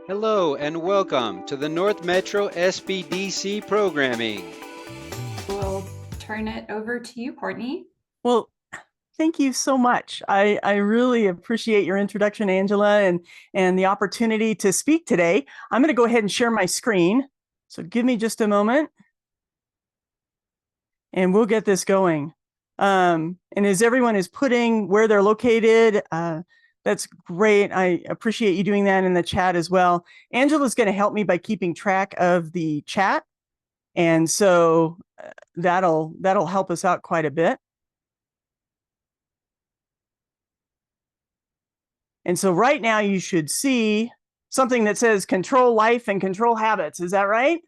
Hello and welcome to the North Metro SBDC programming. We'll turn it over to you, Courtney. Well, thank you so much. I really appreciate your introduction, Angela, and the opportunity to speak today. I'm going to go ahead and share my screen. So give me just a moment and we'll get this going. And as everyone is putting where they're located, that's great. I appreciate you doing that in the chat as well. Angela's going to help me by keeping track of the chat. And so that'll help us out quite a bit. And so right now you should see something that says control life and control habits. Is that right?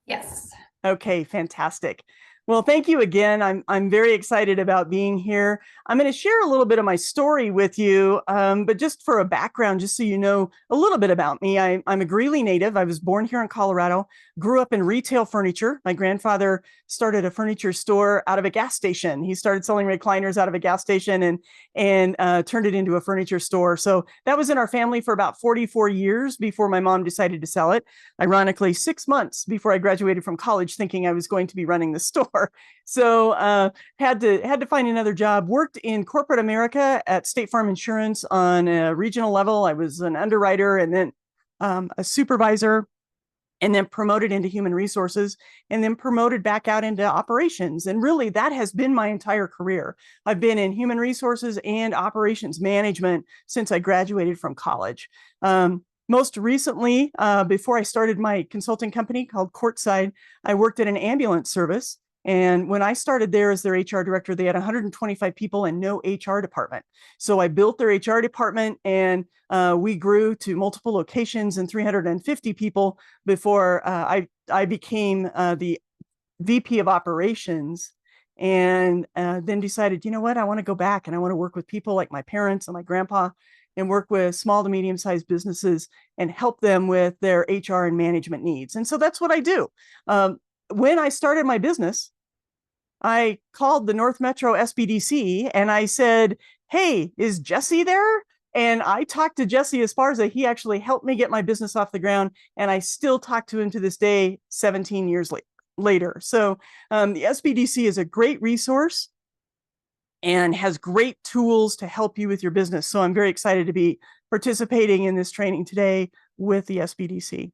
Yes. Okay, fantastic. Well, thank you again. I'm very excited about being here. I'm going to share a little bit of my story with you, but just for a background, just so you know a little bit about me. I'm a Greeley native. I was born here in Colorado, grew up in retail furniture. My grandfather started a furniture store out of a gas station. He started selling recliners out of a gas station and turned it into a furniture store. So that was in our family for about 44 years before my mom decided to sell it. Ironically, 6 months before I graduated from college, thinking I was going to be running the store. So had to find another job. Worked in corporate America at State Farm Insurance on a regional level. I was an underwriter and then a supervisor, and then promoted into human resources, and then promoted back out into operations. And really, that has been my entire career. I've been in human resources and operations management since I graduated from college. Most recently, before I started my consulting company called Courtside, I worked at an ambulance service. And when I started there as their HR director, they had 125 people and no HR department. So I built their HR department, and we grew to multiple locations and 350 people before I became the VP of operations, and then decided, you know what, I want to go back and I want to work with people like my parents and my grandpa, and work with small to medium-sized businesses and help them with their HR and management needs. And so that's what I do. When I started my business, I called the North Metro SBDC and I said, hey, is Jesse there? And I talked to Jesse Esparza. He actually helped me get my business off the ground. And I still talk to him to this day, 17 years later. So the SBDC is a great resource and has great tools to help you with your business. So I'm very excited to be participating in this training today with the SBDC.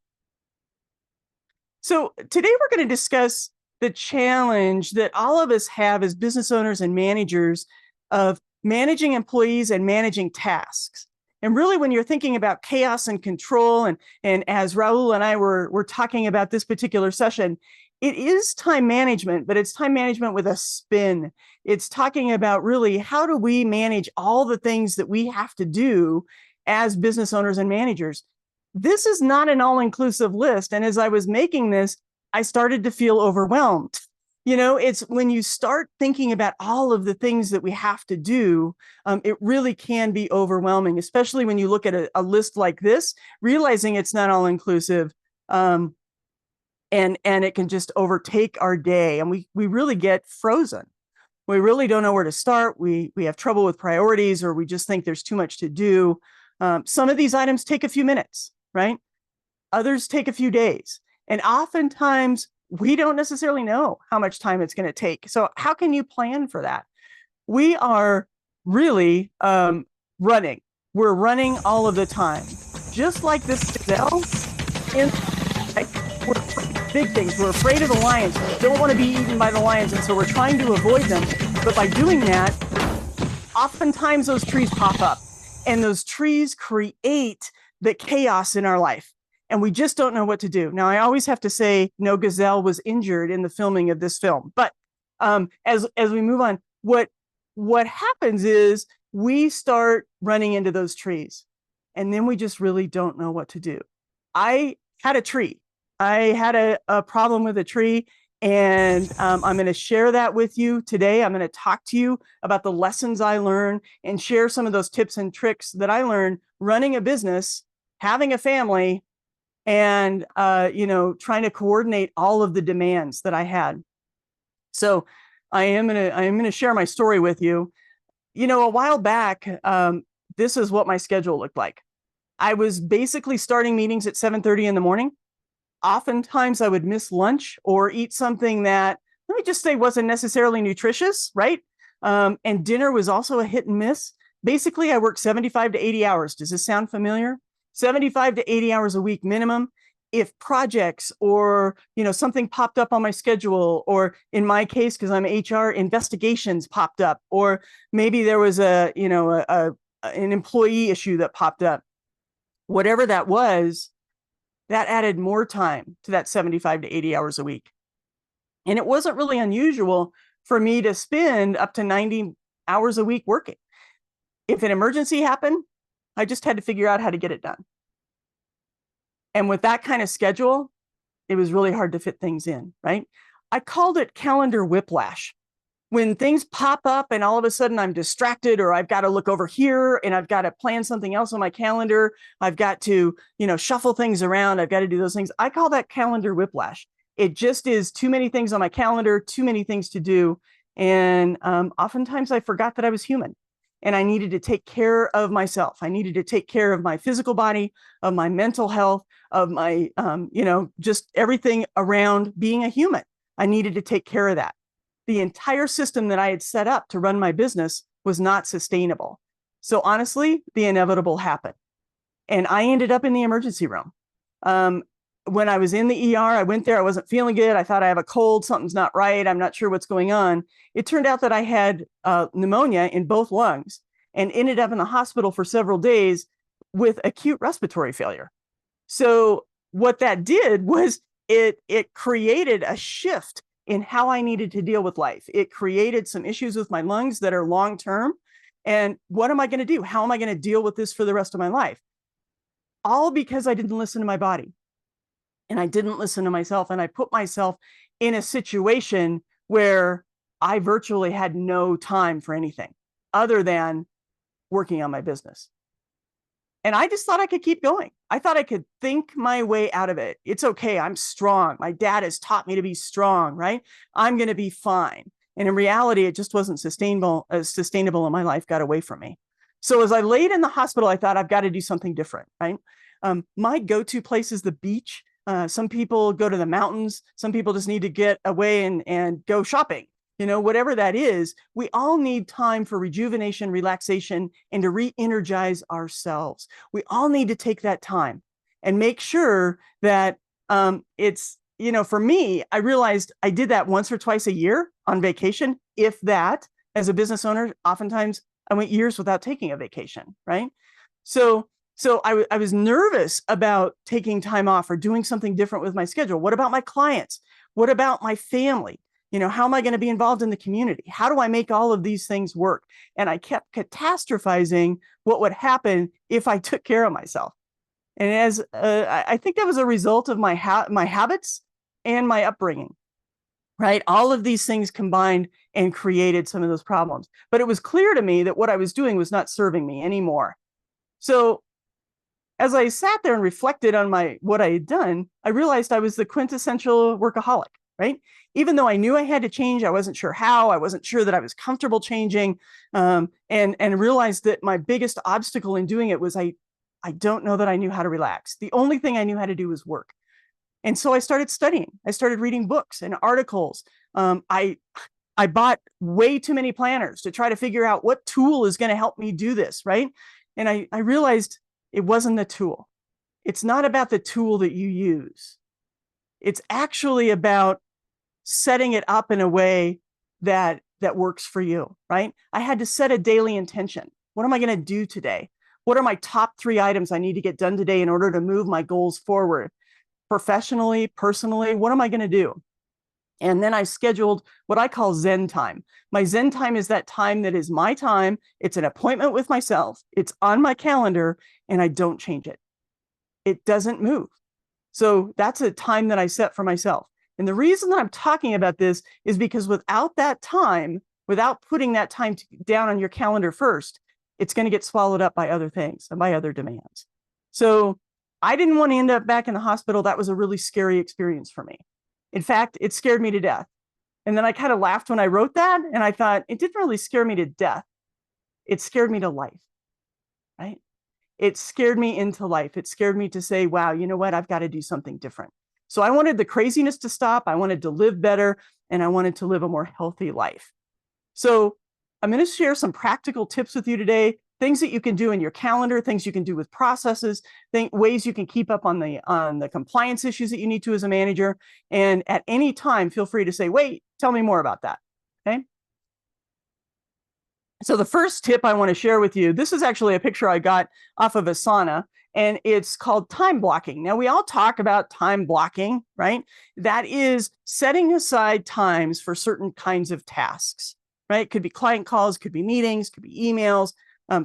So today we're going to discuss the challenge that all of us have as business owners and managers of managing employees and managing tasks. And really, when you're thinking about chaos and control, and as Raul and I were talking about this particular session, it is time management, but it's time management with a spin. It's talking about really, how do we manage all the things that we have to do as business owners and managers? This is not an all-inclusive list. And as I was making this, I started to feel overwhelmed. You know, it's when you start thinking about all of the things that we have to do, it really can be overwhelming, especially when you look at a list like this, realizing it's not all inclusive, and it can just overtake our day, and we really get frozen. We really don't know where to start. We have trouble with priorities, or we just think there's too much to do. Some of these items take a few minutes, right? Others take a few days. And oftentimes, we don't necessarily know how much time it's going to take. So how can you plan for that? We are really running. We're running all of the time. Just like this gazelle, we're afraid of big things. We're afraid of the lions. We don't want to be eaten by the lions, and so we're trying to avoid them. But by doing that, oftentimes those trees pop up, and those trees create the chaos in our life. And we just don't know what to do. Now, I always have to say no gazelle was injured in the filming of this film. But as we move on, what happens is we start running into those trees, and then we just really don't know what to do. I had a tree. I had a problem with a tree, and I'm going to share that with you today. I'm going to talk to you about the lessons I learned and share some of those tips and tricks that I learned running a business, having a family, and trying to coordinate all of the demands that I had. So I am gonna share my story with you. You know, a while back, this is what my schedule looked like. I was basically starting meetings at 7:30 in the morning. Oftentimes I would miss lunch or eat something that, let me just say, wasn't necessarily nutritious, right? And dinner was also a hit and miss. Basically, I worked 75 to 80 hours. Does this sound familiar? 75 to 80 hours a week minimum. If projects or something popped up on my schedule, or in my case, because I'm HR, investigations popped up, or maybe there was an employee issue that popped up, whatever that was, that added more time to that 75 to 80 hours a week. And it wasn't really unusual for me to spend up to 90 hours a week working. If an emergency happened, I just had to figure out how to get it done. And with that kind of schedule, it was really hard to fit things in, right? I called it calendar whiplash. When things pop up and all of a sudden I'm distracted, or I've got to look over here and I've got to plan something else on my calendar, I've got to, shuffle things around, I've got to do those things. I call that calendar whiplash. It just is too many things on my calendar, too many things to do. And oftentimes I forgot that I was human. And I needed to take care of myself. I needed to take care of my physical body, of my mental health, of my, just everything around being a human. I needed to take care of that. The entire system that I had set up to run my business was not sustainable. So honestly, the inevitable happened. And I ended up in the emergency room. When I was in the ER, I went there, I wasn't feeling good. I thought I have a cold, something's not right. I'm not sure what's going on. It turned out that I had pneumonia in both lungs and ended up in the hospital for several days with acute respiratory failure. So what that did was it created a shift in how I needed to deal with life. It created some issues with my lungs that are long-term. And what am I going to do? How am I going to deal with this for the rest of my life? All because I didn't listen to my body. And I didn't listen to myself. And I put myself in a situation where I virtually had no time for anything other than working on my business. And I just thought I could keep going. I thought I could think my way out of it. It's okay. I'm strong. My dad has taught me to be strong, right? I'm going to be fine. And in reality, it just wasn't sustainable, and my life got away from me. So as I laid in the hospital, I thought I've got to do something different, right? My go-to place is the beach. Some people go to the mountains. Some people just need to get away and go shopping. Whatever that is, we all need time for rejuvenation, relaxation, and to re-energize ourselves. We all need to take that time and make sure that it's, for me, I realized I did that once or twice a year on vacation, if that. As a business owner, oftentimes I went years without taking a vacation, right? So I was nervous about taking time off or doing something different with my schedule. What about my clients? What about my family? How am I going to be involved in the community? How do I make all of these things work? And I kept catastrophizing what would happen if I took care of myself. And as I think that was a result of my habits and my upbringing, right? All of these things combined and created some of those problems. But it was clear to me that what I was doing was not serving me anymore. So as I sat there and reflected on what I had done, I realized I was the quintessential workaholic, right? Even though I knew I had to change, I wasn't sure how. I wasn't sure that I was comfortable changing, and realized that my biggest obstacle in doing it was I don't know that I knew how to relax. The only thing I knew how to do was work. And so I started studying. I started reading books and articles. I bought way too many planners to try to figure out what tool is going to help me do this, right? And I realized it wasn't the tool. It's not about the tool that you use. It's actually about setting it up in a way that works for you, right? I had to set a daily intention. What am I going to do today? What are my top 3 items I need to get done today in order to move my goals forward? Professionally, personally, what am I going to do? And then I scheduled what I call Zen time. My Zen time is that time that is my time. It's an appointment with myself. It's on my calendar, and I don't change it. It doesn't move. So that's a time that I set for myself. And the reason that I'm talking about this is because without that time, without putting that time down on your calendar first, it's going to get swallowed up by other things and by other demands. So I didn't want to end up back in the hospital. That was a really scary experience for me. In fact, it scared me to death. And then I kind of laughed when I wrote that. And I thought, it didn't really scare me to death. It scared me to life, right? it scared me into life. It scared me to say, wow, you know what? I've got to do something different. So I wanted the craziness to stop. I wanted to live better, and I wanted to live a more healthy life. So I'm going to share some practical tips with you today, things that you can do in your calendar, things you can do with processes, ways you can keep up on the compliance issues that you need to as a manager. And at any time, feel free to say, wait, tell me more about that. Okay. So the first tip I want to share with you, this is actually a picture I got off of Asana, and it's called time blocking. Now, we all talk about time blocking, right? That is setting aside times for certain kinds of tasks, right? Could be client calls, could be meetings, could be emails,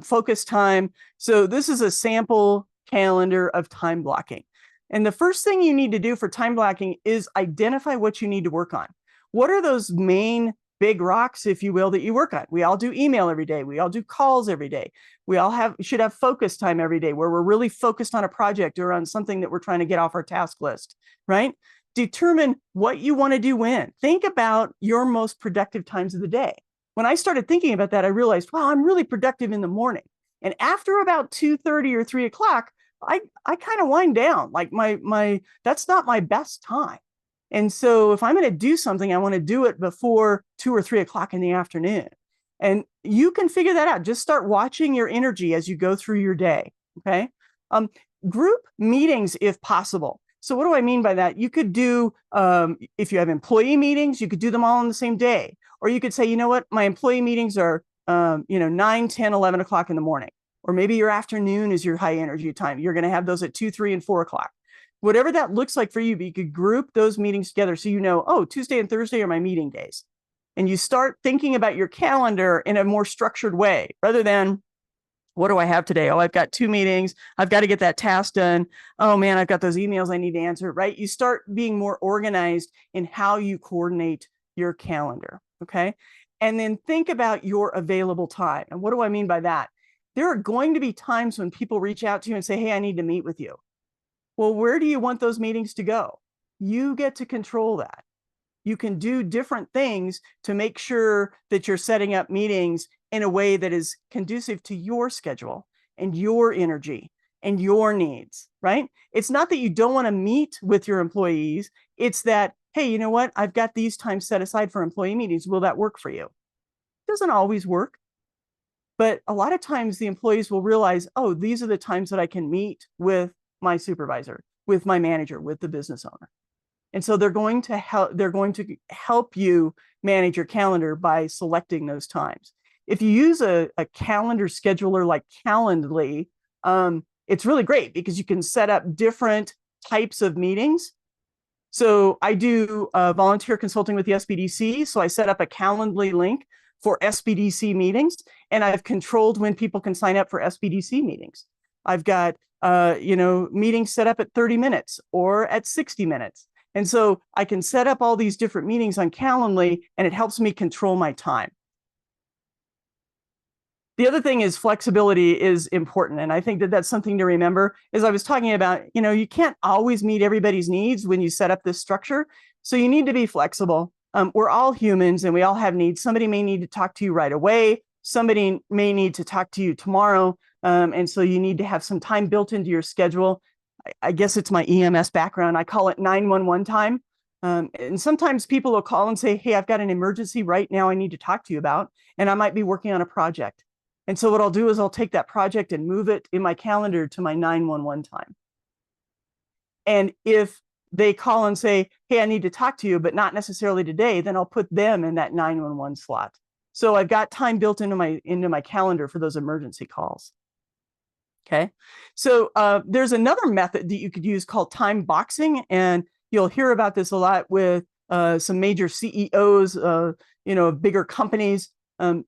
focus time. So this is a sample calendar of time blocking. And the first thing you need to do for time blocking is identify what you need to work on. What are those main big rocks, if you will, that you work on? We all do email every day. We all do calls every day. We all should have focus time every day where we're really focused on a project or on something that we're trying to get off our task list, right? Determine what you want to do when. Think about your most productive times of the day. When I started thinking about that, I realized, wow, I'm really productive in the morning. And after about 2:30 or 3 o'clock, I kind of wind down. Like that's not my best time. And so if I'm going to do something, I want to do it before 2 or 3 o'clock in the afternoon. And you can figure that out. Just start watching your energy as you go through your day. Okay. Group meetings if possible. So what do I mean by that? You could do, if you have employee meetings, you could do them all on the same day. Or you could say, you know what, my employee meetings are, 9, 10, 11 o'clock in the morning. Or maybe your afternoon is your high energy time. You're going to have those at 2, 3, and 4 o'clock. Whatever that looks like for you, but you could group those meetings together so you know, oh, Tuesday and Thursday are my meeting days. And you start thinking about your calendar in a more structured way rather than, what do I have today? Oh, I've got 2 meetings. I've got to get that task done. Oh man, I've got those emails I need to answer, right? You start being more organized in how you coordinate your calendar, okay? And then think about your available time. And what do I mean by that? There are going to be times when people reach out to you and say, hey, I need to meet with you. Well, where do you want those meetings to go? You get to control that. You can do different things to make sure that you're setting up meetings in a way that is conducive to your schedule and your energy and your needs, right? It's not that you don't want to meet with your employees. It's that, hey, you know what? I've got these times set aside for employee meetings. Will that work for you? It doesn't always work. But a lot of times the employees will realize, oh, these are the times that I can meet with my supervisor, with my manager, with the business owner. And so they're going to help you manage your calendar by selecting those times. If you use a calendar scheduler like Calendly, it's really great because you can set up different types of meetings. So I do volunteer consulting with the SBDC. So I set up a Calendly link for SBDC meetings, and I've controlled when people can sign up for SBDC meetings. I've got meetings set up at 30 minutes or at 60 minutes. And so I can set up all these different meetings on Calendly, and it helps me control my time. The other thing is flexibility is important. And I think that that's something to remember. As I was talking about, you can't always meet everybody's needs when you set up this structure. So you need to be flexible. We're all humans and we all have needs. Somebody may need to talk to you right away. Somebody may need to talk to you tomorrow. And so you need to have some time built into your schedule. I guess it's my EMS background. I call it 911 time. And sometimes people will call and say, hey, I've got an emergency right now I need to talk to you about, and I might be working on a project. And so what I'll do is I'll take that project and move it in my calendar to my 911 time. And if they call and say, hey, I need to talk to you, but not necessarily today, then I'll put them in that 911 slot. So I've got time built into my calendar for those emergency calls. Okay, so there's another method that you could use called time boxing, and you'll hear about this a lot with some major CEOs, bigger companies.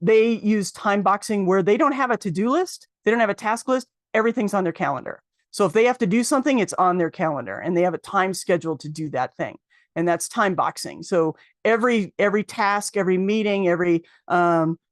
They use time boxing where they don't have a to-do list, they don't have a task list, everything's on their calendar. So if they have to do something, it's on their calendar, and they have a time schedule to do that thing. And that's time boxing. So every task, every meeting, every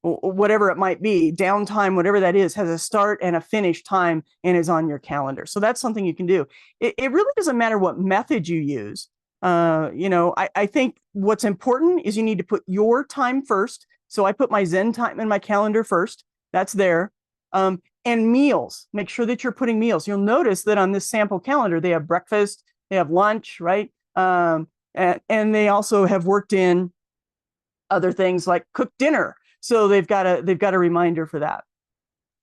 whatever it might be, downtime, whatever that is, has a start and a finish time and is on your calendar. So that's something you can do. It really doesn't matter what method you use. I think what's important is you need to put your time first. So I put my Zen time in my calendar first. That's there. And meals, make sure that you're putting meals. You'll notice that on this sample calendar, they have breakfast, they have lunch, right? And they also have worked in other things like cooked dinner. So they've got a reminder for that,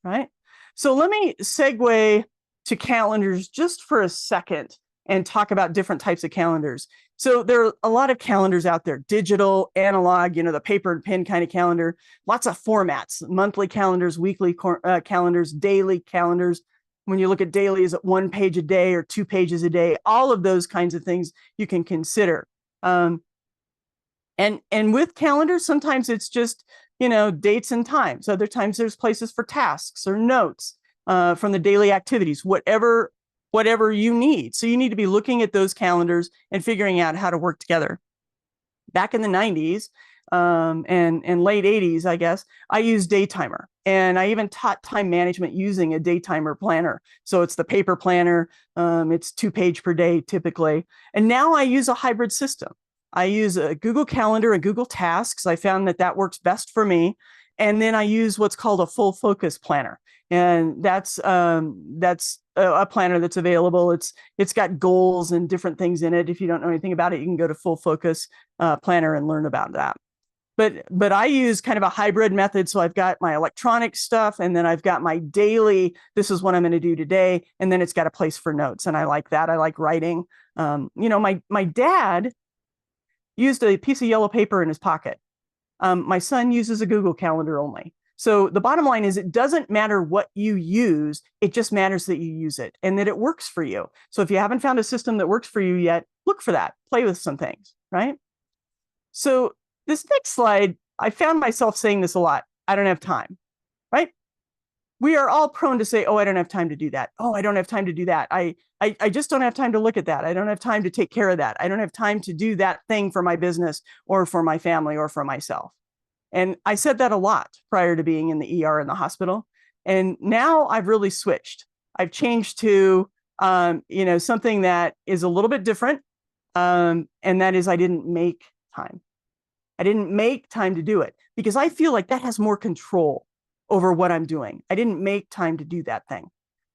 right? So let me segue to calendars just for a second and talk about different types of calendars. So there are a lot of calendars out there, digital, analog, the paper and pen kind of calendar, lots of formats, monthly calendars, weekly calendars, daily calendars. When you look at daily, is it 1 page a day or 2 pages a day? All of those kinds of things you can consider. And with calendars, sometimes it's just, dates and times. Other times there's places for tasks or notes from the daily activities, whatever you need. So you need to be looking at those calendars and figuring out how to work together. Back in the 90s and late 80s, I guess, I used Daytimer. And I even taught time management using a Daytimer planner. So it's the paper planner. It's 2 page per day typically. And now I use a hybrid system. I use a Google Calendar and Google Tasks. I found that works best for me. And then I use what's called a full focus planner. And that's a planner that's available. It's got goals and different things in it. If you don't know anything about it, you can go to Full Focus Planner and learn about that. But I use kind of a hybrid method. So I've got my electronic stuff, and then I've got my daily, this is what I'm going to do today. And then it's got a place for notes. And I like that. I like writing. My dad used a piece of yellow paper in his pocket. My son uses a Google Calendar only. So the bottom line is it doesn't matter what you use. It just matters that you use it and that it works for you. So if you haven't found a system that works for you yet, look for that. Play with some things, right? So this next slide, I found myself saying this a lot. I don't have time, right? We are all prone to say, oh, I don't have time to do that. Oh, I don't have time to do that. I just don't have time to look at that. I don't have time to take care of that. I don't have time to do that thing for my business or for my family or for myself. And I said that a lot prior to being in the ER in the hospital. And now I've really switched. I've changed to, something that is a little bit different. And that is I didn't make time. I didn't make time to do it because I feel like that has more control over what I'm doing. I didn't make time to do that thing.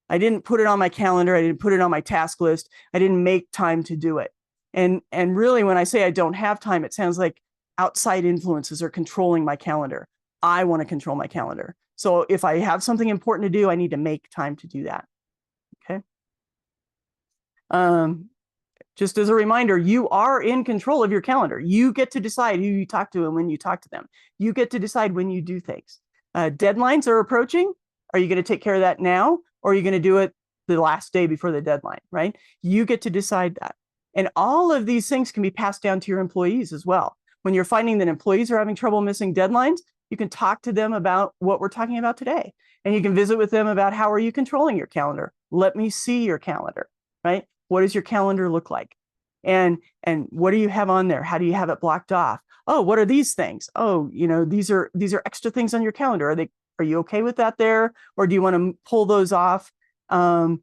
I didn't put it on my calendar. I didn't put it on my task list. I didn't make time to do it. And really, when I say I don't have time, it sounds like outside influences are controlling my calendar. I want to control my calendar. So if I have something important to do, I need to make time to do that. Okay. Just as a reminder, you are in control of your calendar. You get to decide who you talk to and when you talk to them. You get to decide when you do things. Deadlines are approaching. Are you going to take care of that now? Or are you going to do it the last day before the deadline, right? You get to decide that. And all of these things can be passed down to your employees as well. When you're finding that employees are having trouble missing deadlines, you can talk to them about what we're talking about today. And you can visit with them about how are you controlling your calendar? Let me see your calendar, right? What does your calendar look like? And what do you have on there? How do you have it blocked off? Oh, what are these things? Oh, these are extra things on your calendar. Are you okay with that there? Or do you want to pull those off? How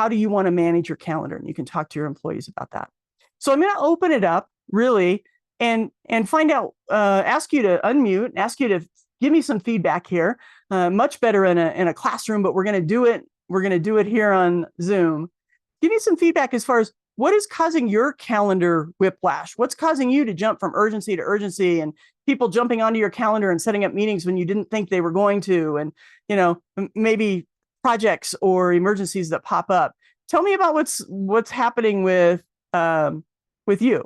do you want to manage your calendar? And you can talk to your employees about that. So I'm going to open it up really and find out, ask you to unmute, ask you to give me some feedback here. Much better in a classroom, but we're going to do it. We're going to do it here on Zoom. Give me some feedback as far as what is causing your calendar whiplash? What's causing you to jump from urgency to urgency and people jumping onto your calendar and setting up meetings when you didn't think they were going to, and maybe projects or emergencies that pop up. Tell me about what's happening with you.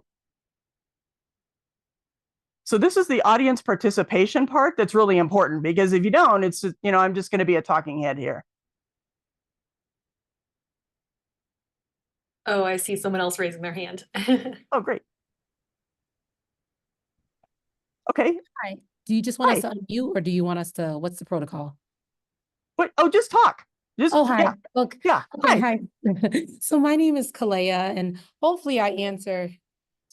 So this is the audience participation part that's really important, because if you don't, it's just, I'm just going to be a talking head here. Oh, I see someone else raising their hand. Oh, great. Okay. Hi. Do you just want Hi. us to unmute, or do you want us to, what's the protocol? Wait, just talk. Oh, hi. Yeah. Look, Yeah. okay, hi. So my name is Kalea, and hopefully I answer,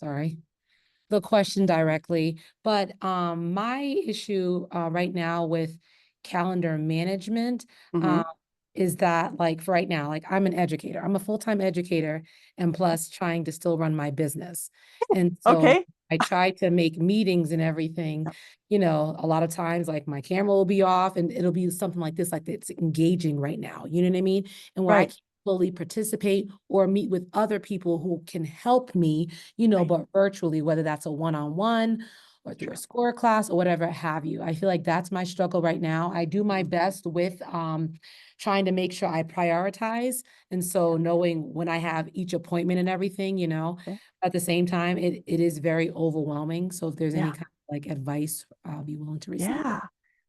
the question directly. But my issue right now with calendar management is that, like, for right now, like, I'm an educator. I'm a full-time educator, and plus trying to still run my business. And so Okay. I try to make meetings and everything, you know, a lot of times like my camera will be off and it'll be something like this, like it's engaging right now. You know what I mean? And where I Right. can't fully participate or meet with other people who can help me, you know, Right. but virtually, whether that's a one-on-one or through a score class or whatever have you. I feel like that's my struggle right now. I do my best with trying to make sure I prioritize. And so knowing when I have each appointment and everything, you know, Okay. at the same time, it is very overwhelming. So if there's any Yeah. kind of like advice, I'll be willing to receive it. Yeah.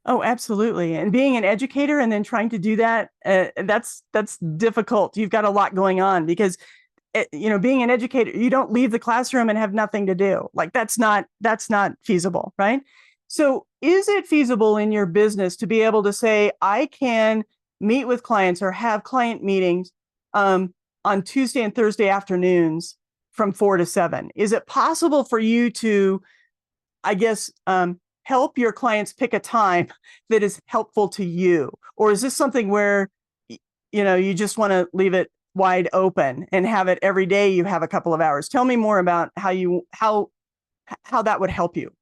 Oh, absolutely. And being an educator and then trying to do that, that's difficult. You've got a lot going on because you know, being an educator, you don't leave the classroom and have nothing to do. Like that's not feasible, right? So is it feasible in your business to be able to say, I can meet with clients or have client meetings on Tuesday and Thursday afternoons from 4 to 7? Is it possible for you to, I guess, help your clients pick a time that is helpful to you? Or is this something where, you know, you just want to leave it wide open and have it every day you have a couple of hours? Tell me more about how that would help you.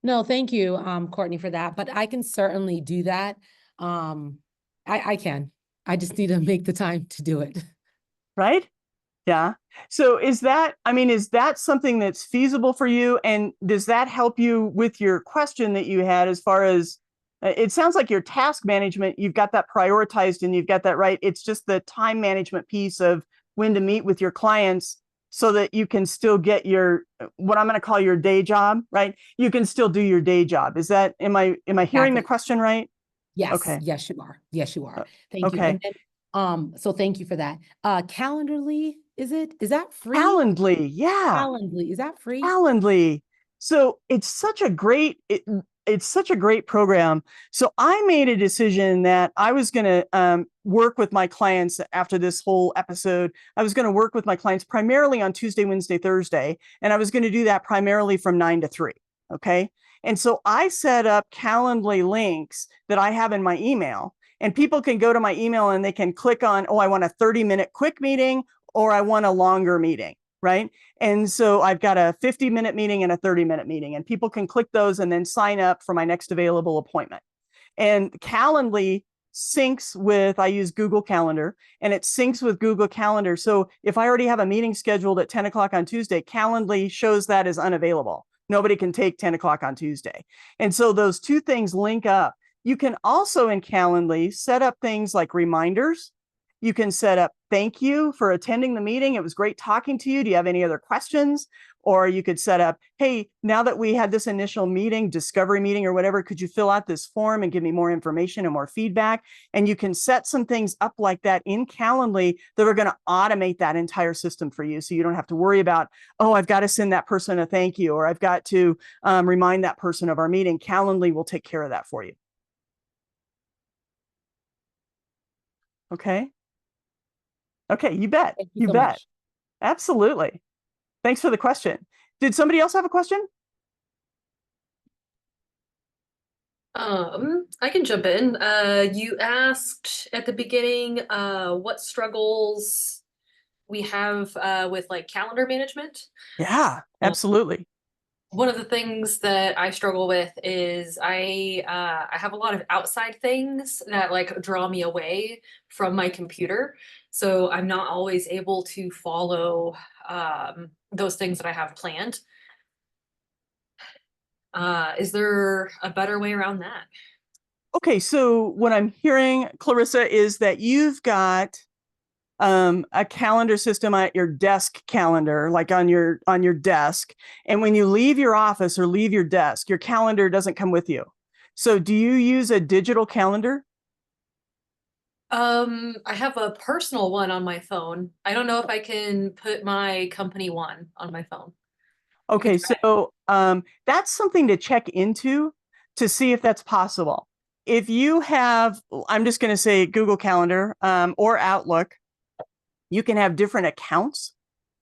No, thank you, Courtney, for that. But I can certainly do that. I can. I just need to make the time to do it. Right? Yeah. So is that something that's feasible for you? And does that help you with your question that you had as far as it sounds like your task management, you've got that prioritized and you've got that right. It's just the time management piece of when to meet with your clients so that you can still get your, what I'm going to call your day job, right? You can still do your day job. Is that, am I hearing the Exactly. question right? Yes. Okay. Yes, you are. Yes, you are. Thank you. Okay. And then, so thank you for that. Calendly, is that free? Calendly. Yeah. Calendly, is that free? Calendly. So it's such a great it's such a great program. So I made a decision that I was going to work with my clients after this whole episode. I was going to work with my clients primarily on Tuesday, Wednesday, Thursday, and I was going to do that primarily from 9 to 3. Okay. And so I set up Calendly links that I have in my email, and people can go to my email and they can click on, oh, I want a 30-minute quick meeting or I want a longer meeting. Right. And so I've got a 50-minute meeting and a 30-minute meeting, and people can click those and then sign up for my next available appointment. And Calendly syncs with, I use Google Calendar, and it syncs with Google Calendar. So if I already have a meeting scheduled at 10 o'clock on Tuesday, Calendly shows that as unavailable. Nobody can take 10 o'clock on Tuesday. And so those two things link up. You can also in Calendly set up things like reminders. You can set up thank you for attending the meeting. It was great talking to you. Do you have any other questions? Or you could set up, hey, now that we had this initial meeting, discovery meeting or whatever, could you fill out this form and give me more information and more feedback? And you can set some things up like that in Calendly that are going to automate that entire system for you. So you don't have to worry about, oh, I've got to send that person a thank you, or I've got to remind that person of our meeting. Calendly will take care of that for you. Okay. Okay, you bet. Thank you You so bet. much. Absolutely. Thanks for the question. Did somebody else have a question? I can jump in. You asked at the beginning, what struggles we have with like calendar management. Yeah, absolutely. One of the things that I struggle with is I have a lot of outside things that like draw me away from my computer. So I'm not always able to follow those things that I have planned. Is there a better way around that? Okay, so what I'm hearing, Clarissa, is that you've got a calendar system at your desk calendar, like on your desk. And when you leave your office or leave your desk, your calendar doesn't come with you. So do you use a digital calendar? I have a personal one on my phone. I don't know if I can put my company one on my phone. Okay, try it. so that's something to check into to see if that's possible. If you have, I'm just going to say Google Calendar or Outlook, you can have different accounts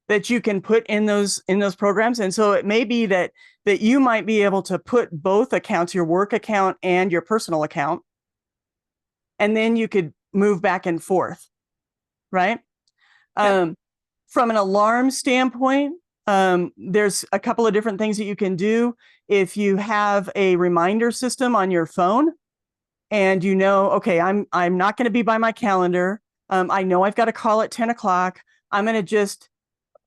that you can put in those programs. And so it may be that you might be able to put both accounts, your work account and your personal account, and then you could move back and forth, right? Okay. From an alarm standpoint, There's a couple of different things that you can do. If you have a reminder system on your phone and you know, okay, I'm not going to be by my calendar. I know I've got a call at 10 o'clock. I'm going to just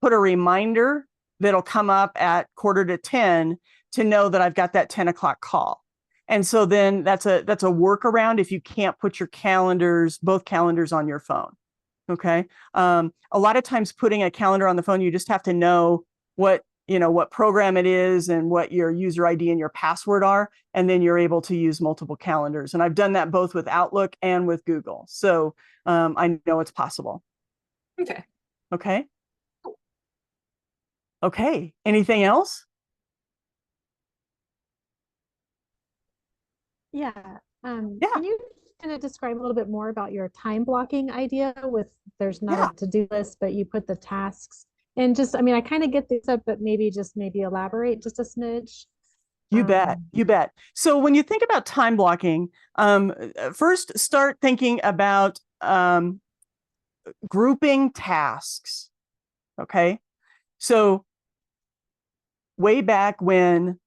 put a reminder that'll come up at 9:45 to know that I've got that 10 o'clock call. And so then that's a workaround if you can't put your both calendars on your phone. Okay. A lot of times putting a calendar on the phone, you just have to know what program it is and what your user ID and your password are. And then you're able to use multiple calendars. And I've done that both with Outlook and with Google. So I know it's possible. Okay. Okay. Okay. Anything else? Yeah. Yeah. Can you kind of describe a little bit more about your time blocking idea with there's not a to-do list, but you put the tasks and just, I mean, I kind of get this up, but maybe elaborate just a smidge. You bet. You bet. So when you think about time blocking, first start thinking about grouping tasks. Okay. So way back when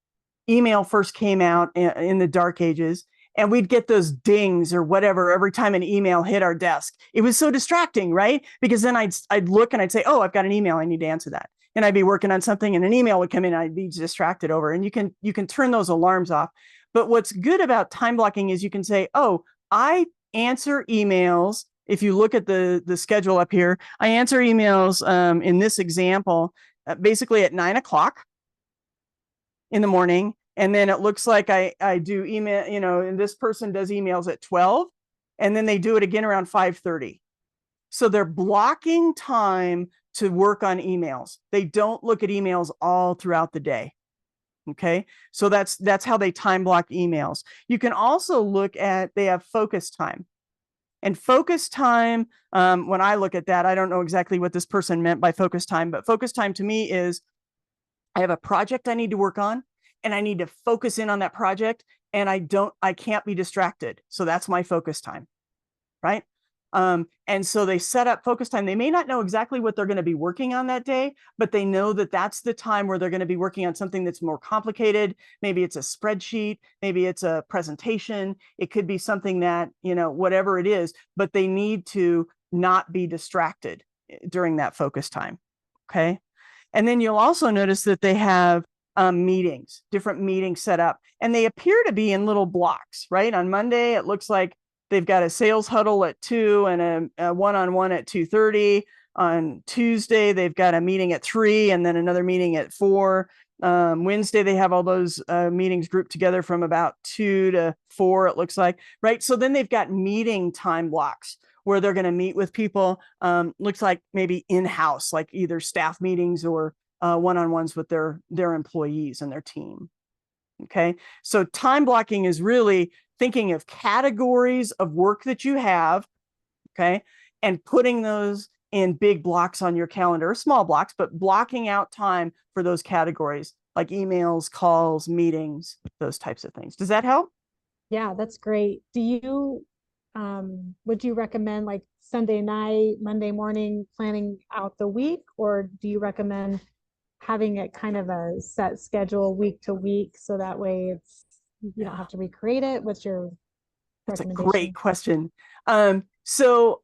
email first came out in the dark ages, and we'd get those dings or whatever every time an email hit our desk. It was so distracting, right? Because then I'd look and I'd say, oh, I've got an email. I need to answer that. And I'd be working on something and an email would come in and I'd be distracted over. And you can turn those alarms off. But what's good about time blocking is you can say, oh, I answer emails. If you look at the schedule up here, I answer emails in this example, basically at 9 o'clock in the morning. And then it looks like I do email, and this person does emails at 12, and then they do it again around 5:30. So they're blocking time to work on emails. They don't look at emails all throughout the day. Okay. So that's how they time block emails. You can also look at, they have focus time. And focus time, when I look at that, I don't know exactly what this person meant by focus time, but focus time to me is I have a project I need to work on and I need to focus in on that project and I can't be distracted. So that's my focus time, right? And so they set up focus time. They may not know exactly what they're going to be working on that day, but they know that that's the time where they're going to be working on something that's more complicated. Maybe it's a spreadsheet, maybe it's a presentation. It could be something that, whatever it is, but they need to not be distracted during that focus time. Okay. And then you'll also notice that they have meetings, different meetings set up, and they appear to be in little blocks, right? On Monday, it looks like they've got a sales huddle at 2 and a one-on-one at 2:30. On Tuesday, they've got a meeting at 3 and then another meeting at 4. Wednesday, they have all those meetings grouped together from about 2 to 4, it looks like, right? So then they've got meeting time blocks where they're going to meet with people, looks like maybe in-house, like either staff meetings or one-on-ones with their employees and their team. Okay, so time blocking is really thinking of categories of work that you have, okay, and putting those in big blocks on your calendar, or small blocks, but blocking out time for those categories like emails, calls, meetings, those types of things. Does that help? Yeah, that's great. Would you recommend like Sunday night, Monday morning planning out the week, or do you recommend having it kind of a set schedule week to week so that way you don't have to recreate it? What's your recommendation? That's a great question. So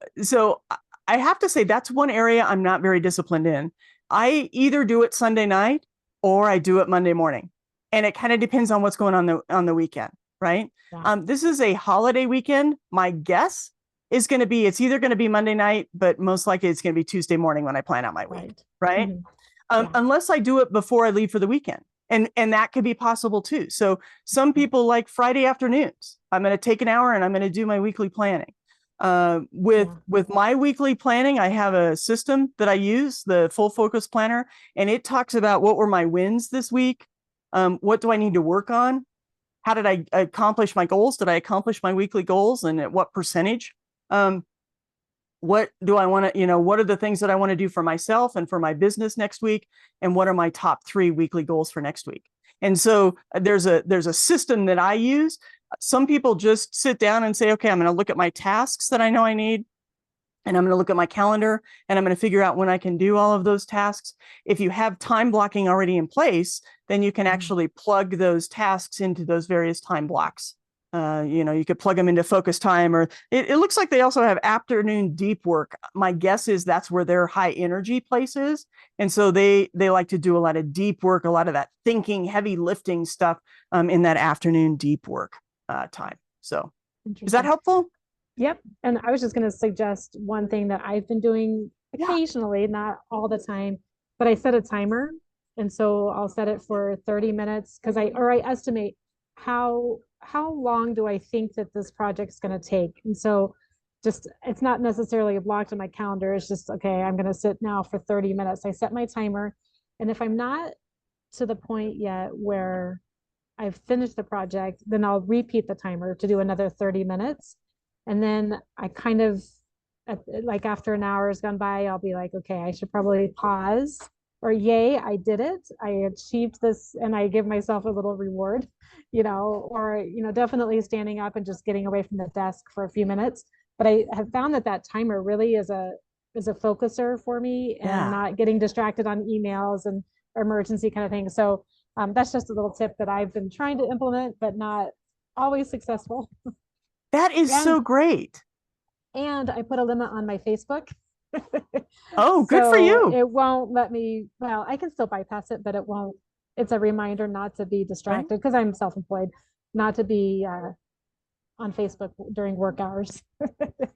I have to say that's one area I'm not very disciplined in. I either do it Sunday night or I do it Monday morning, and it kind of depends on what's going on the weekend, right? Yeah. This is a holiday weekend. My guess is going to be it's either going to be Monday night, but most likely it's going to be Tuesday morning when I plan out my week, right? Mm-hmm. Unless I do it before I leave for the weekend. And that could be possible too. So some people like Friday afternoons. I'm going to take an hour and I'm going to do my weekly planning. With my weekly planning, I have a system that I use, the Full Focus Planner, and it talks about what were my wins this week. What do I need to work on? How did I accomplish my goals? Did I accomplish my weekly goals, and at what percentage? What do I want to, what are the things that I want to do for myself and for my business next week? And what are my top 3 weekly goals for next week? And so there's a system that I use. Some people just sit down and say, okay, I'm going to look at my tasks that I know I need. and I'm going to look at my calendar and I'm going to figure out when I can do all of those tasks. If you have time blocking already in place, then you can actually plug those tasks into those various time blocks. You could plug them into focus time, or it looks like they also have afternoon deep work. My guess is that's where their high energy place is. And so they like to do a lot of deep work, a lot of that thinking, heavy lifting stuff in that afternoon deep work time. So is that helpful? Yep. And I was just going to suggest one thing that I've been doing occasionally, not all the time, but I set a timer. And so I'll set it for 30 minutes because I estimate how long do I think that this project's going to take. And so just, it's not necessarily blocked in my calendar. It's just, okay, I'm going to sit now for 30 minutes. I set my timer. And if I'm not to the point yet where I've finished the project, then I'll repeat the timer to do another 30 minutes. And then I kind of, like after an hour has gone by, I'll be like, okay, I should probably pause, or yay, I did it. I achieved this, and I give myself a little reward, or, definitely standing up and just getting away from the desk for a few minutes. But I have found that timer really is a focuser for me, and not getting distracted on emails and emergency kind of things. So that's just a little tip that I've been trying to implement, but not always successful. That is so great. And I put a limit on my Facebook. Oh, good for you. It won't let me, well, I can still bypass it, but it won't. It's a reminder not to be distracted because I'm self-employed, not to be on Facebook during work hours.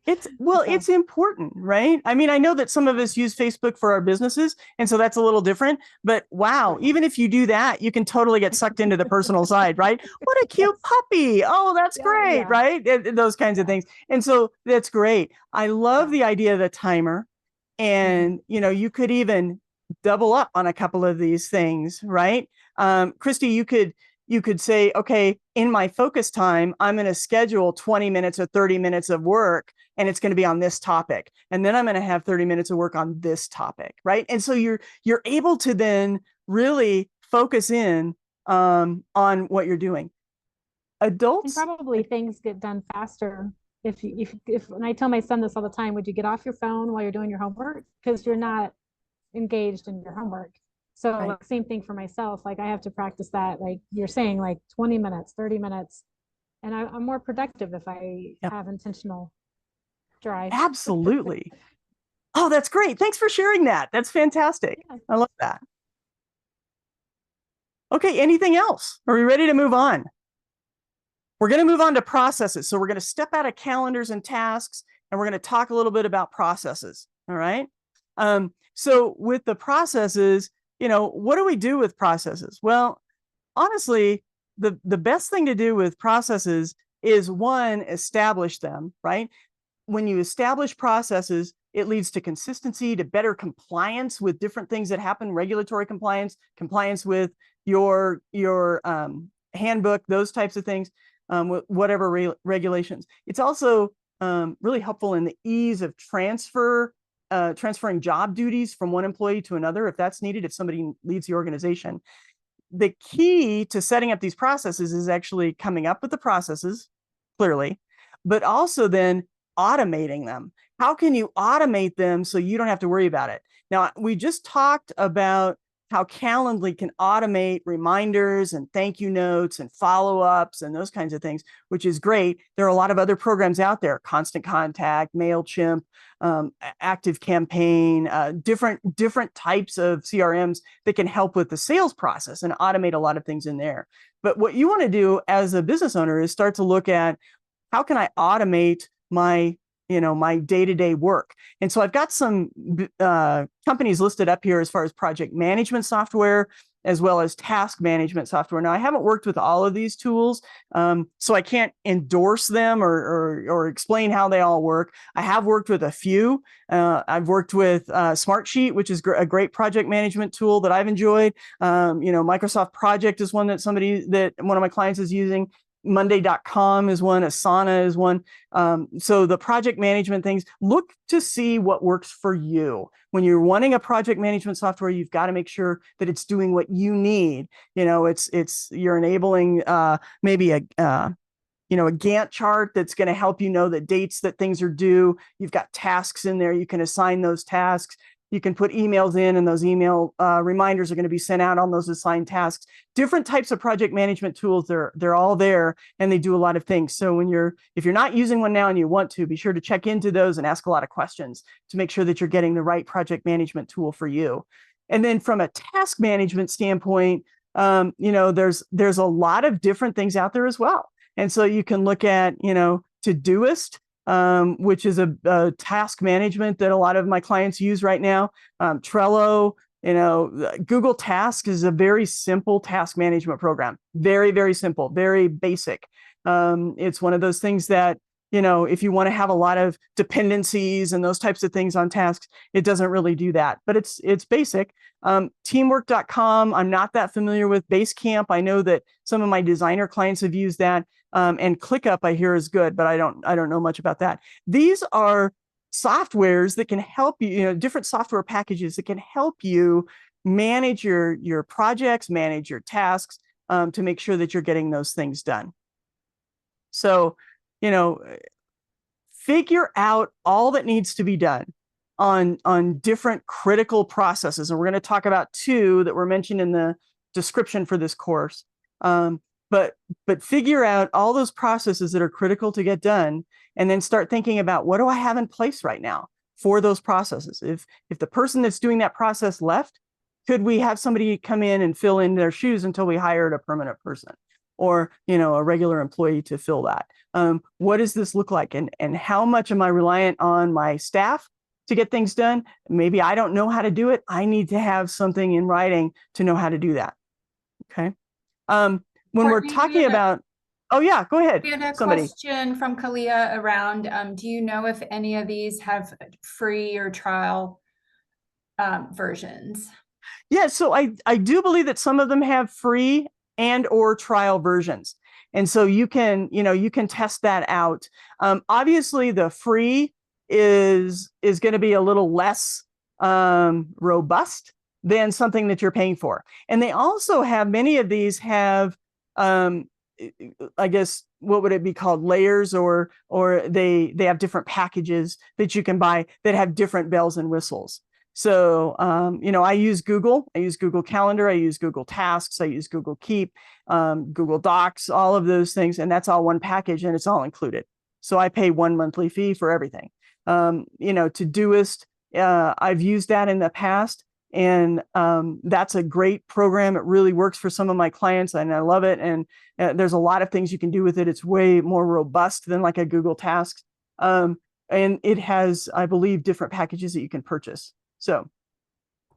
It's important, right? I mean, I know that some of us use Facebook for our businesses, and so that's a little different, but wow, even if you do that, you can totally get sucked into the personal side, right? What a cute puppy. Oh, that's great, right? Those kinds of things. And so that's great. I love the idea of the timer, and you could even double up on a couple of these things, right? Christy, you could say, okay, in my focus time, I'm going to schedule 20 minutes or 30 minutes of work, and it's going to be on this topic. And then I'm going to have 30 minutes of work on this topic, right? And so you're able to then really focus in on what you're doing. Adults, and probably things get done faster. If and I tell my son this all the time, would you get off your phone while you're doing your homework? Because you're not engaged in your homework. So like, same thing for myself. Like I have to practice that, like you're saying, like 20 minutes, 30 minutes. And I'm more productive if I have intentional drive. Absolutely. Oh, that's great. Thanks for sharing that. That's fantastic. Yeah. I love that. Okay, anything else? Are we ready to move on? We're going to move on to processes. So we're going to step out of calendars and tasks, and we're going to talk a little bit about processes. All right. So with the processes, what do we do with processes? Well, honestly, the best thing to do with processes is, one, establish them, right? When you establish processes, it leads to consistency, to better compliance with different things that happen, regulatory compliance with your handbook, those types of things, whatever regulations. It's also really helpful in the ease of transferring job duties from one employee to another, if that's needed, if somebody leaves the organization. The key to setting up these processes is actually coming up with the processes, clearly, but also then automating them. How can you automate them so you don't have to worry about it? Now, we just talked about how Calendly can automate reminders and thank you notes and follow-ups and those kinds of things, which is great. There are a lot of other programs out there, Constant Contact, MailChimp, ActiveCampaign, different types of CRMs that can help with the sales process and automate a lot of things in there. But what you want to do as a business owner is start to look at, how can I automate my day-to-day work? And so I've got some companies listed up here as far as project management software, as well as task management software. Now, I haven't worked with all of these tools, so I can't endorse them or explain how they all work. I have worked with a few. I've worked with Smartsheet, which is a great project management tool that I've enjoyed. Microsoft Project is one that one of my clients is using. Monday.com is one, Asana is one. So the project management things, look to see what works for you. When you're wanting a project management software, you've got to make sure that it's doing what you need. You're enabling maybe a Gantt chart that's going to help you know the dates that things are due. You've got tasks in there. You can assign those tasks. You can put emails in, and those email reminders are going to be sent out on those assigned tasks. Different types of project management tools, they're all there, and they do a lot of things. So if you're not using one now and you want to, be sure to check into those and ask a lot of questions to make sure that you're getting the right project management tool for you. And then from a task management standpoint, there's a lot of different things out there as well. And so you can look at, Todoist, which is a task management that a lot of my clients use right now. Trello, Google Tasks is a very simple task management program. Very, very simple, very basic. It's one of those things that, if you want to have a lot of dependencies and those types of things on tasks, it doesn't really do that, but it's basic. Teamwork.com, I'm not that familiar with. Basecamp, I know that some of my designer clients have used that. And ClickUp, I hear, is good, but I don't know much about that. These are softwares that can help you, different software packages that can help you manage your projects, manage your tasks, to make sure that you're getting those things done. So, figure out all that needs to be done on different critical processes. And we're going to talk about 2 that were mentioned in the description for this course. But figure out all those processes that are critical to get done, and then start thinking about, what do I have in place right now for those processes? If the person that's doing that process left, could we have somebody come in and fill in their shoes until we hired a permanent person, or a regular employee to fill that? What does this look like, and how much am I reliant on my staff to get things done? Maybe I don't know how to do it. I need to have something in writing to know how to do that. Okay. When Courtney, we're talking about, oh yeah, go ahead. We had a Somebody. question from Kalia around, do you know if any of these have free or trial versions? Yeah, so I do believe that some of them have free and or trial versions. And so you can test that out. Obviously the free is going to be a little less robust than something that you're paying for. And they also have, many of these have, I guess, what would it be called? Layers, or they have different packages that you can buy that have different bells and whistles. So, I use Google Calendar, I use Google Tasks, I use Google Keep, Google Docs, all of those things. And that's all one package, and it's all included. So I pay one monthly fee for everything. Todoist, I've used that in the past. And that's a great program. It really works for some of my clients, and I love it. And there's a lot of things you can do with it. It's way more robust than like a Google Tasks. And it has, I believe, different packages that you can purchase. So,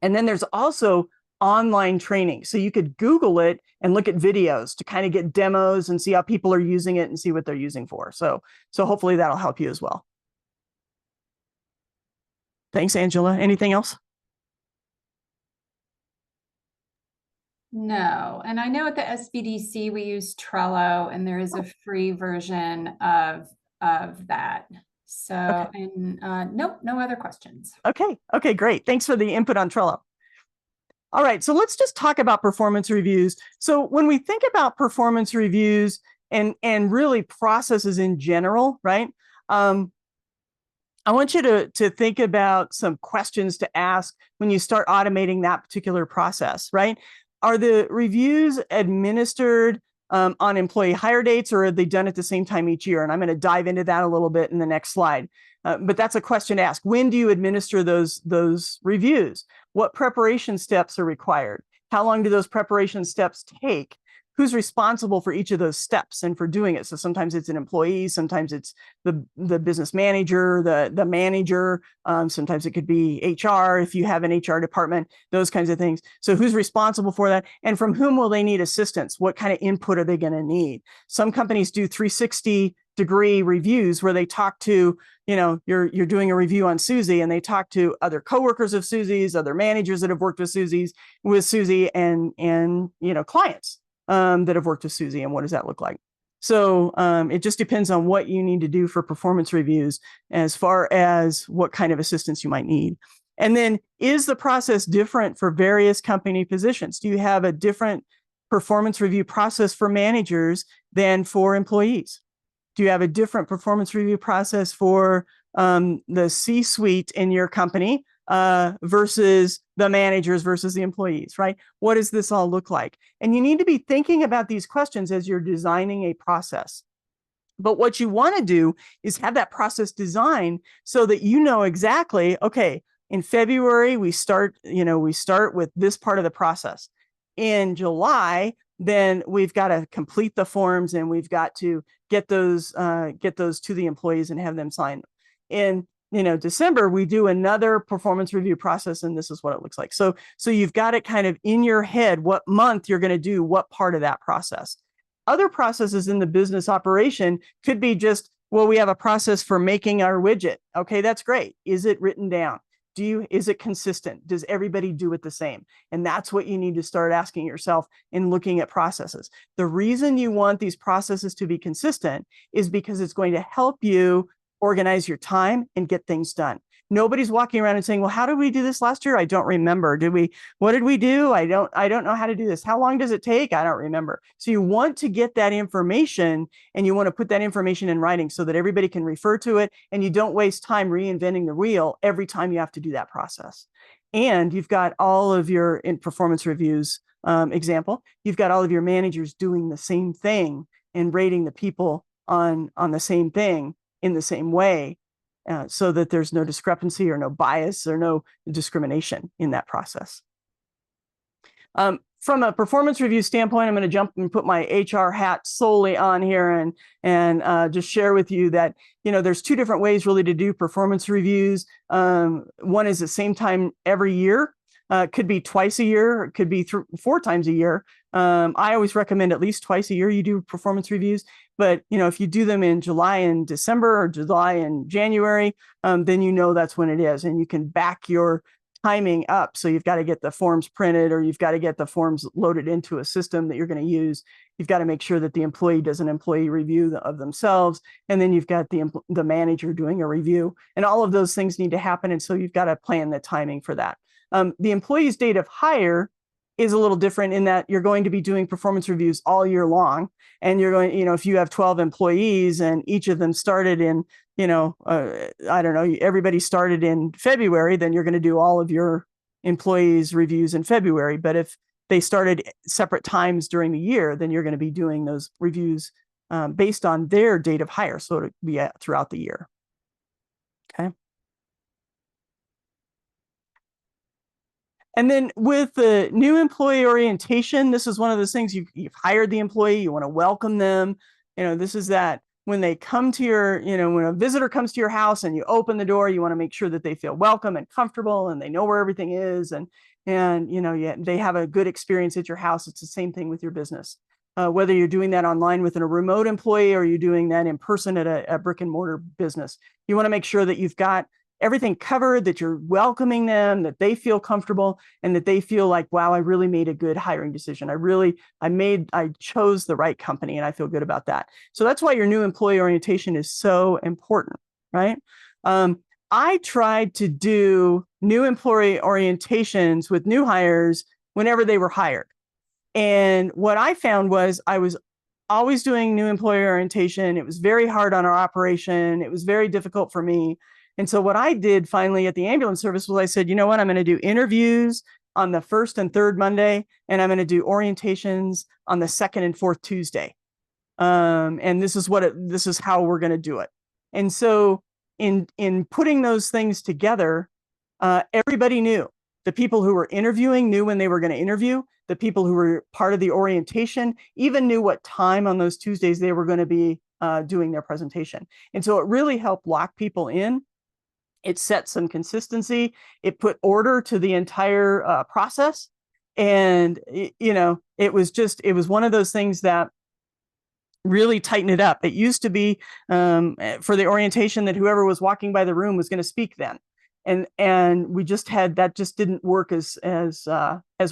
and then there's also online training. So you could Google it and look at videos to kind of get demos and see how people are using it and see what they're using for. So hopefully that'll help you as well. Thanks, Angela. Anything else? No, and I know at the SBDC we use Trello, and there is a free version of that. So, okay. And nope, no other questions. Okay, great. Thanks for the input on Trello. All right, so let's just talk about performance reviews. So when we think about performance reviews and really processes in general, right? I want you to think about some questions to ask when you start automating that particular process, right? Are the reviews administered on employee hire dates, or are they done at the same time each year? And I'm going to dive into that a little bit in the next slide. But that's a question to ask. When do you administer those reviews? What preparation steps are required? How long do those preparation steps take? Who's responsible for each of those steps and for doing it? So sometimes it's an employee, sometimes it's the business manager, the manager, sometimes it could be HR if you have an HR department, those kinds of things. So who's responsible for that? And from whom will they need assistance? What kind of input are they going to need? Some companies do 360-degree reviews where they talk to, you're doing a review on Susie, and they talk to other coworkers of Susie's, other managers that have worked with Susie and clients that have worked with Susie, and what does that look like? So it just depends on what you need to do for performance reviews as far as what kind of assistance you might need. And then, is the process different for various company positions? Do you have a different performance review process for managers than for employees? Do you have a different performance review process for the C-suite in your company versus the managers versus the employees, right? What does this all look like? And you need to be thinking about these questions as you're designing a process. But what you want to do is have that process designed so that you know exactly, okay, in February, we start with this part of the process. In July, then we've got to complete the forms and we've got to get those to the employees and have them sign. In December, we do another performance review process, and this is what it looks like. So you've got it kind of in your head what month you're going to do what part of that process. Other processes in the business operation could be just, well, we have a process for making our widget. Okay, that's great. Is it written down? Is it consistent? Does everybody do it the same? And that's what you need to start asking yourself in looking at processes. The reason you want these processes to be consistent is because it's going to help you organize your time and get things done. Nobody's walking around and saying, well, how did we do this last year? I don't remember. What did we do? I don't know how to do this. How long does it take? I don't remember. So you want to get that information and you want to put that information in writing so that everybody can refer to it and you don't waste time reinventing the wheel every time you have to do that process. And you've got all of your in performance reviews example, you've got all of your managers doing the same thing and rating the people on the same thing in the same way. So that there's no discrepancy or no bias or no discrimination in that process. From a performance review standpoint, I'm going to jump and put my HR hat solely on here and just share with you that, there's two different ways really to do performance reviews. One is the same time every year. Could be twice a year, it could be 4 times a year. I always recommend at least twice a year you do performance reviews. But if you do them in July and December or July and January, then that's when it is, and you can back your timing up. So you've got to get the forms printed, or you've got to get the forms loaded into a system that you're going to use. You've got to make sure that the employee does an employee review of themselves, and then you've got the manager doing a review, and all of those things need to happen. And so you've got to plan the timing for that. The employee's date of hire is a little different in that you're going to be doing performance reviews all year long. And you're going, if you have 12 employees and each of them started in, I don't know, everybody started in February, then you're going to do all of your employees' reviews in February. But if they started separate times during the year, then you're going to be doing those reviews based on their date of hire. So it'll be throughout the year. Okay. And then with the new employee orientation, this is one of those things you've hired the employee, you want to welcome them. This is that when they come to your, when a visitor comes to your house and you open the door, you want to make sure that they feel welcome and comfortable and they know where everything is. And they have a good experience at your house. It's the same thing with your business. Whether you're doing that online with a remote employee or you're doing that in person at a brick and mortar business, you want to make sure that you've got everything covered, that you're welcoming them, that they feel comfortable, and that they feel like, wow, I really made a good hiring decision. I chose the right company, and I feel good about that. So that's why your new employee orientation is so important, right? I tried to do new employee orientations with new hires whenever they were hired. And what I found was I was always doing new employee orientation. It was very hard on our operation. It was very difficult for me. And so what I did finally at the ambulance service was I said, you know what, I'm going to do interviews on the 1st and 3rd Monday, and I'm going to do orientations on the 2nd and 4th Tuesday. And this is how we're going to do it. And so in putting those things together, everybody knew. The people who were interviewing knew when they were going to interview. The people who were part of the orientation even knew what time on those Tuesdays they were going to be doing their presentation. And so it really helped lock people in. It set some consistency. It put order to the entire process. And, it was one of those things that really tightened it up. It used to be for the orientation that whoever was walking by the room was going to speak then. And we just had, that just didn't work as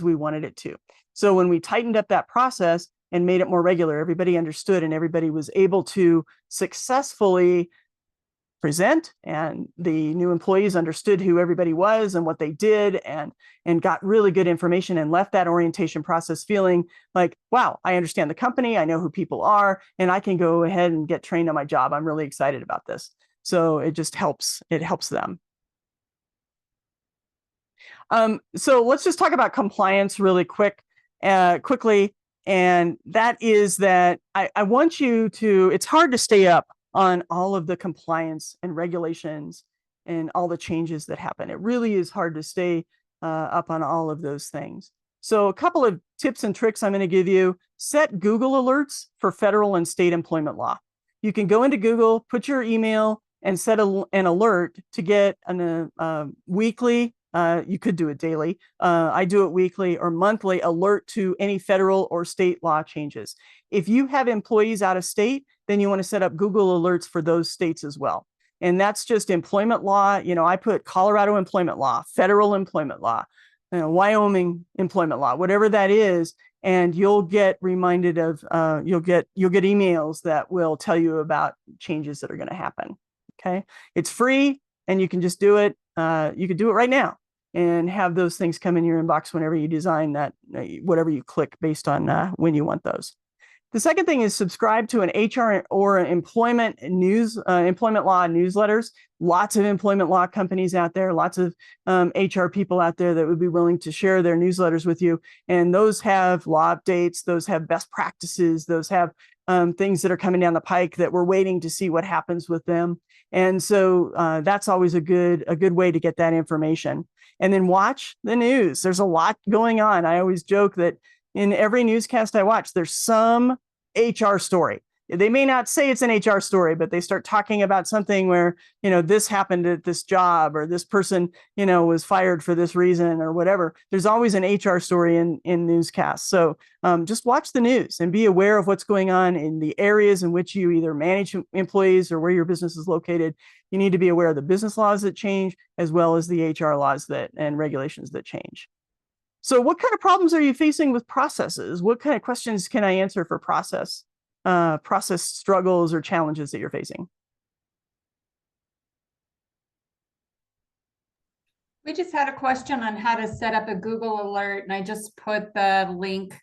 we wanted it to. So when we tightened up that process and made it more regular, everybody understood and everybody was able to successfully present, and the new employees understood who everybody was and what they did, and got really good information and left that orientation process feeling like, wow, I understand the company, I know who people are, and I can go ahead and get trained on my job. I'm really excited about this. So it just helps. It helps them. So let's just talk about compliance really quickly. And that is that I want you to, it's hard to stay up on all of the compliance and regulations and all the changes that happen. It really is hard to stay up on all of those things. So a couple of tips and tricks I'm going to give you. Set Google alerts for federal and state employment law. You can go into Google, put your email, and set an alert to get a weekly, you could do it daily, I do it weekly or monthly, alert to any federal or state law changes. If you have employees out of state, then you want to set up Google alerts for those states as well. And that's just employment law. You know, I put Colorado employment law, federal employment law, Wyoming employment law, whatever that is, and you'll get reminded of, you'll get emails that will tell you about changes that are going to happen. Okay, it's free, and you can just do it. You could do it right now and have those things come in your inbox whenever you design that, whatever you click based on when you want those. The second thing is subscribe to an HR or an employment law newsletters. Lots of employment law companies out there, lots of HR people out there that would be willing to share their newsletters with you. And those have law updates, those have best practices, those have things that are coming down the pike that we're waiting to see what happens with them. And so that's always a good way to get that information. And then watch the news. There's a lot going on. I always joke that in every newscast I watch, there's some HR story. They may not say it's an HR story, but they start talking about something where, you know, this happened at this job, or this person, you know, was fired for this reason, or whatever. There's always an HR story in newscasts. So just watch the news and be aware of what's going on in the areas in which you either manage employees or where your business is located. You need to be aware of the business laws that change, as well as the HR laws and regulations that change. So what kind of problems are you facing with processes? What kind of questions can I answer for process struggles or challenges that you're facing? We just had a question on how to set up a Google alert, and I just put the link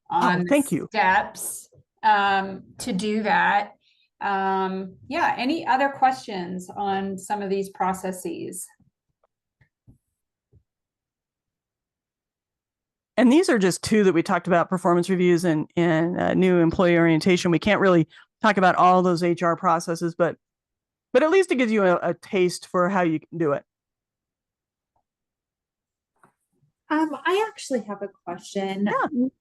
on thank you. steps to do that. Yeah, any other questions on some of these processes? And these are just two that we talked about: performance reviews and new employee orientation. We can't really talk about all those HR processes, but at least it gives you a taste for how you can do it. I actually have a question.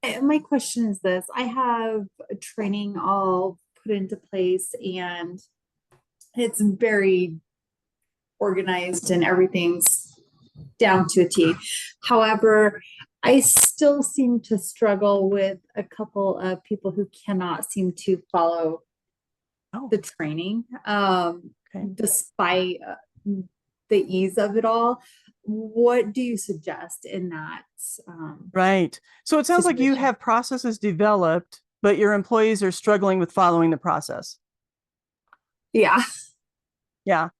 Yeah. My question is this: I have training all put into place, and it's very organized and everything's down to a T. However, I still seem to struggle with a couple of people who cannot seem to follow the training, despite the ease of it all. What do you suggest in that? Right. So it sounds like you have processes developed, but your employees are struggling with following the process. Yeah. Yeah.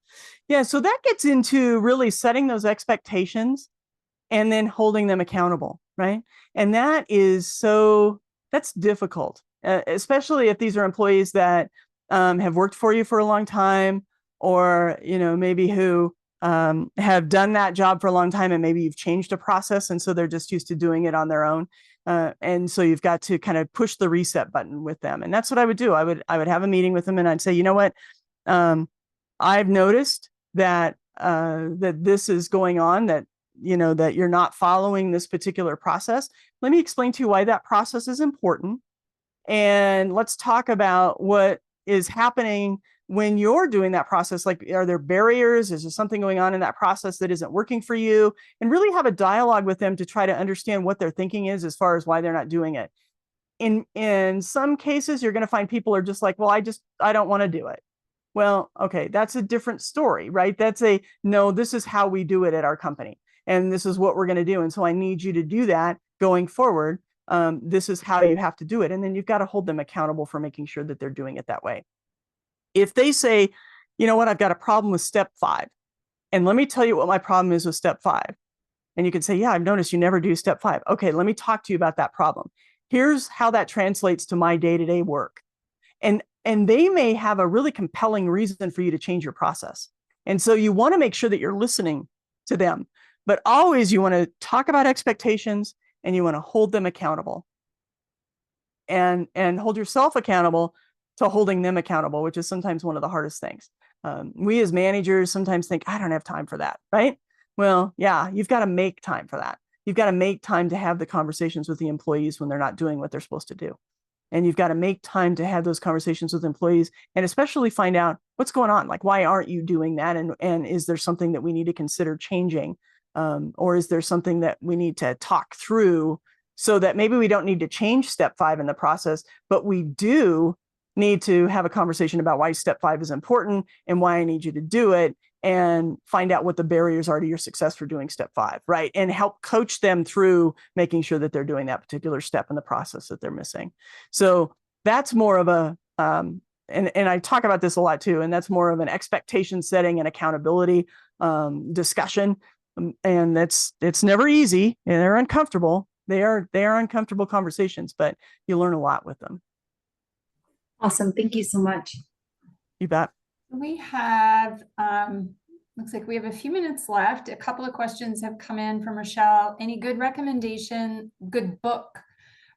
Yeah. So that gets into really setting those expectations and then holding them accountable, right? And that's difficult, especially if these are employees that have worked for you for a long time, or, you know, maybe who have done that job for a long time, and maybe you've changed a process, and so they're just used to doing it on their own. And so you've got to kind of push the reset button with them. And that's what I would do. I would have a meeting with them, and I'd say, you know what, I've noticed that this is going on, that you're not following this particular process. Let me explain to you why that process is important. And let's talk about what is happening when you're doing that process. Like, are there barriers? Is there something going on in that process that isn't working for you? And really have a dialogue with them to try to understand what their thinking is as far as why they're not doing it. In some cases, you're going to find people are just like, well, I don't want to do it. Well, okay, that's a different story, right? No, this is how we do it at our company, and this is what we're going to do. And so I need you to do that going forward. This is how you have to do it. And then you've got to hold them accountable for making sure that they're doing it that way. If they say, you know what, I've got a problem with step 5. And let me tell you what my problem is with step 5. And you can say, yeah, I've noticed you never do step 5. Okay, let me talk to you about that problem. Here's how that translates to my day-to-day work. And they may have a really compelling reason for you to change your process. And so you want to make sure that you're listening to them. But always you want to talk about expectations and you want to hold them accountable. And hold yourself accountable to holding them accountable, which is sometimes one of the hardest things. We as managers sometimes think, I don't have time for that, right? Well, yeah, you've got to make time for that. You've got to make time to have the conversations with the employees when they're not doing what they're supposed to do. And you've got to make time to have those conversations with employees and especially find out what's going on. Like, why aren't you doing that? And is there something that we need to consider changing? Or is there something that we need to talk through so that maybe we don't need to change step 5 in the process, but we do need to have a conversation about why step 5 is important and why I need you to do it, and find out what the barriers are to your success for doing step 5, right? And help coach them through making sure that they're doing that particular step in the process that they're missing. So that's more of a, and I talk about this a lot too, and that's more of an expectation setting and accountability discussion. And it's never easy, and they're uncomfortable. They are uncomfortable conversations, but you learn a lot with them. Awesome. Thank you so much. You bet. We have, looks like we have a few minutes left. A couple of questions have come in from Rochelle. Any good book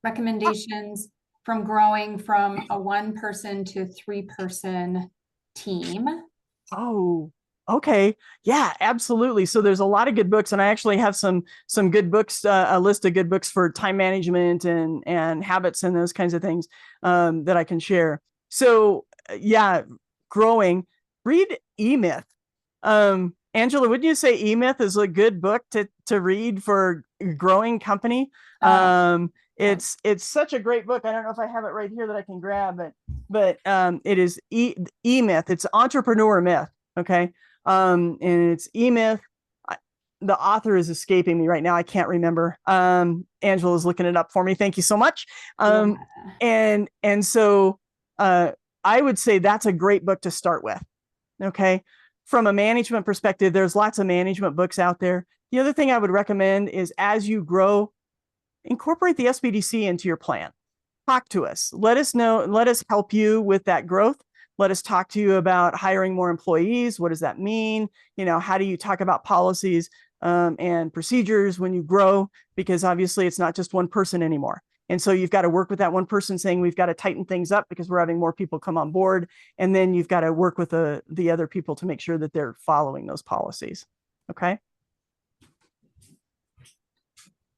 recommendations from growing from a 1-person to 3-person team? Oh, okay. Yeah, absolutely. So there's a lot of good books, and I actually have some good books, a list of good books for time management and habits and those kinds of things that I can share. So yeah, growing, read E-Myth. Angela, wouldn't you say E-Myth is a good book to read for a growing company? It's such a great book. I don't know if I have it right here that I can grab, but it is E-Myth. It's Entrepreneur Myth. Okay. And it's E-Myth. The author is escaping me right now. I can't remember. Angela's looking it up for me. Thank you so much. And so I would say that's a great book to start with. Okay. From a management perspective, there's lots of management books out there. The other thing I would recommend is, as you grow, incorporate the SBDC into your plan. Talk to us. Let us know. Let us help you with that growth. Let us talk to you about hiring more employees. What does that mean? How do you talk about policies and procedures when you grow? Because obviously it's not just one person anymore. And so you've got to work with that one person saying, we've got to tighten things up because we're having more people come on board. And then you've got to work with the other people to make sure that they're following those policies. Okay.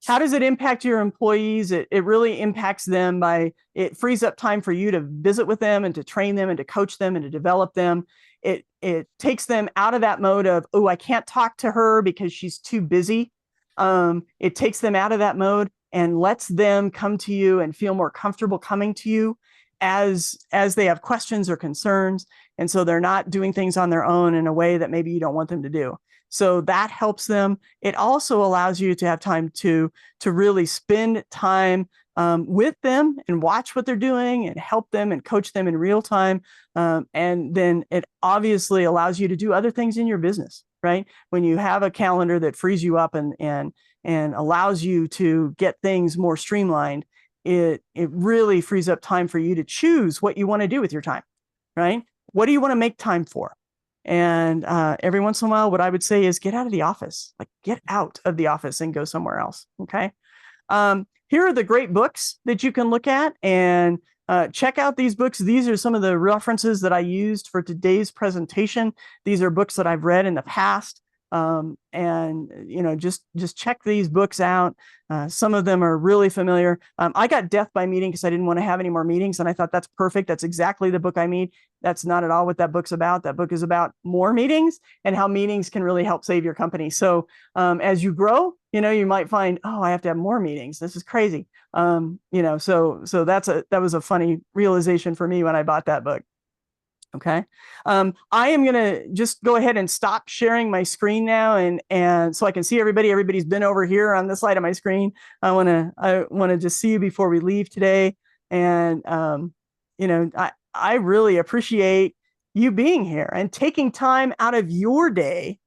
How does it impact your employees? It really impacts them it frees up time for you to visit with them and to train them and to coach them and to develop them. It takes them out of that mode of, oh, I can't talk to her because she's too busy. It takes them out of that mode and lets them come to you and feel more comfortable coming to you as they have questions or concerns. And so they're not doing things on their own in a way that maybe you don't want them to do. So that helps them. It also allows you to have time to really spend time with them and watch what they're doing and help them and coach them in real time. And then it obviously allows you to do other things in your business, right? When you have a calendar that frees you up and allows you to get things more streamlined, it really frees up time for you to choose what you want to do with your time, right? What do you want to make time for? And every once in a while, what I would say is get out of the office, get out of the office and go somewhere else. Okay. Here are the great books that you can look at and check out these books. These are some of the references that I used for today's presentation. These are books that I've read in the past. And just check these books out. Some of them are really familiar. I got Death by Meeting because I didn't want to have any more meetings, and I thought that's perfect. That's exactly the book I need. That's not at all what that book's about. That book is about more meetings and how meetings can really help save your company. So as you grow, you might find, oh, I have to have more meetings. This is crazy. So that was a funny realization for me when I bought that book. Okay. I am going to just go ahead and stop sharing my screen now. And so I can see everybody. Everybody's been over here on this side of my screen. I want to just see you before we leave today. And, I really appreciate you being here and taking time out of your day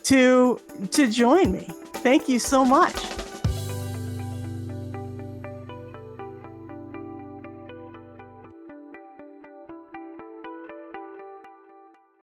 to join me. Thank you so much.